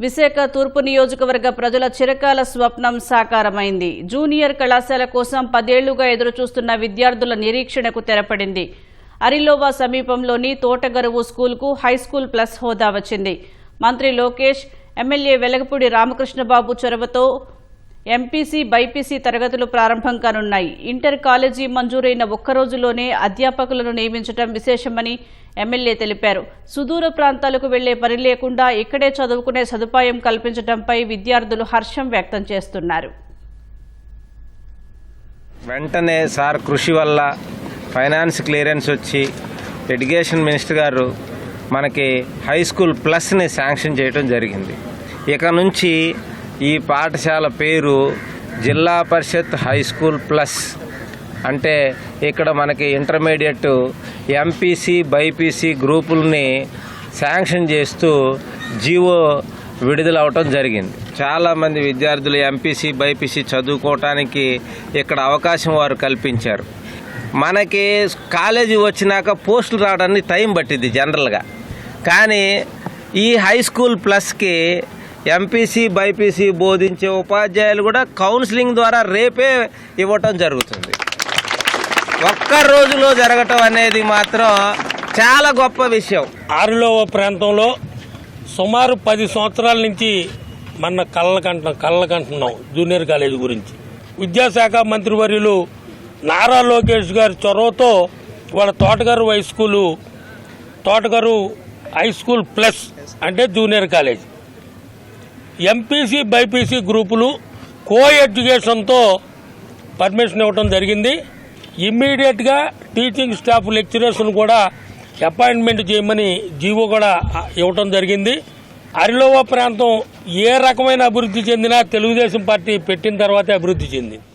విశాఖ తూర్పు నియోజకవర్గ ప్రజల చిరకాల స్వప్నం సాకారమైంది. జూనియర్ కళాశాల కోసం 10 ఏళ్లుగా ఎదురుచూస్తున్న విద్యార్థుల నిరీక్షణకు తెరపడింది. అరిలోవా సమీపంలోని తోటగరువు స్కూల్కు హైస్కూల్ ప్లస్ హోదా వచ్చింది. మంత్రి లోకేష్, ఎమ్మెల్యే వెలగపూడి రామకృష్ణబాబు చొరవతో ఎంపీసీ, బైపీసీ తరగతులు ప్రారంభం కానున్నాయి. ఇంటర్ కాలేజీ మంజూరైన ఒక్కరోజులోనే అధ్యాపకులను నియమించడం విశేషమని ఎమ్మెల్యే తెలిపారు. సుదూర ప్రాంతాలకు వెళ్లే పని లేకుండా ఇక్కడే చదువుకునే సదుపాయం కల్పించడంపై విద్యార్థులు హర్షం వ్యక్తం చేస్తున్నారు. వెంటనే సార్ కృషి వల్ల ఫైనాన్స్ క్లియరెన్స్ వచ్చి ఎడ్యుకేషన్ మినిస్టర్ గారు మనకి హై స్కూల్ ప్లస్ని శాంక్షన్ చేయడం జరిగింది. ఇక నుంచి ఈ పాఠశాల పేరు జిల్లా పరిషత్ హై స్కూల్ ప్లస్. అంటే ఇక్కడ మనకి ఇంటర్మీడియట్, ఎంపీసీ, బైపీసీ గ్రూపుల్ని శాంక్షన్ చేస్తూ జీవో విడుదల అవటం జరిగింది. చాలామంది విద్యార్థులు ఎంపీసీ, బైపీసీ చదువుకోవటానికి ఇక్కడ అవకాశం వారు కల్పించారు. మనకి కాలేజీ వచ్చినాక పోస్టులు రావడానికి టైం పట్టింది జనరల్గా. కానీ ఈ హై స్కూల్ ప్లస్కి ఎంపీసీ, బైపీసీ బోధించే ఉపాధ్యాయులు కూడా కౌన్సిలింగ్ ద్వారా రేపే ఇవ్వటం జరుగుతుంది. ఒక్క రోజులో జరగటం అనేది మాత్రం చాలా గొప్ప విషయం. ఆరులోవ ప్రాంతంలో సుమారు 10 సంవత్సరాల నుంచి మన కళ్ళకంటున్నాం జూనియర్ కాలేజీ గురించి. విద్యాశాఖ మంత్రివర్యులు నారా లోకేష్ గారి చొరవతో వాళ్ళ తోటగారు హై స్కూల్ ప్లస్ అంటే జూనియర్ కాలేజ్, ఎంపీసీ, బైపీసీ గ్రూపులు కో ఎడ్యుకేషన్తో పర్మిషన్ ఇవ్వడం జరిగింది. ఇమ్మీడియట్గా టీచింగ్ స్టాఫ్ లెక్చరర్స్ను కూడా అపాయింట్మెంట్ చేయమని జీవో కూడా ఇవ్వటం జరిగింది. అరిలోవా ప్రాంతం ఏ రకమైన అభివృద్ధి చెందినా తెలుగుదేశం పార్టీ పెట్టిన తర్వాతే అభివృద్ధి చెందింది.